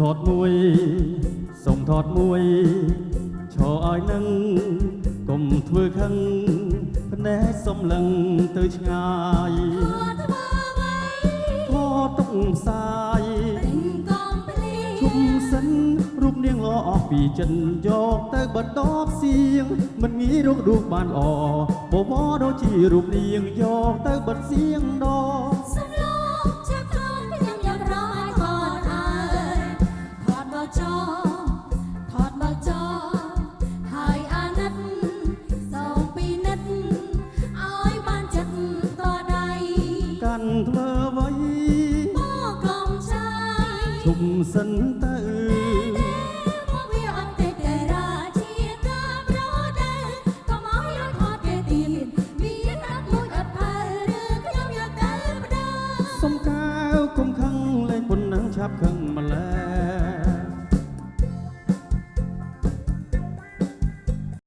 ថតមួយសុំថតមួយឈរឲ្យនឹងកុំធ្វើខឹងភ្នែកសំឡឹងទៅឆ្ងាយថតទុកផ្សាយជុំសិនរូបនាងល្អអស់ពីចិនយកទៅបដបសៀងមិនងាយរករូបបានល្អបបដូចជារូបនាងយកទៅបិទសៀងដធ្វើអ្វីមកកុំចាយជុំសិនទៅមកវាអត់ទេតែរាជាការប្រដែកុំឲ្យយកថតគេទៀតមានអត់មួយអត់ផើឬខ្ញុំយកទៅបដើសុំកៅគុំខឹងលេងប៉ុណ្ណឹងឆាប់ខឹងម្ល៉េះ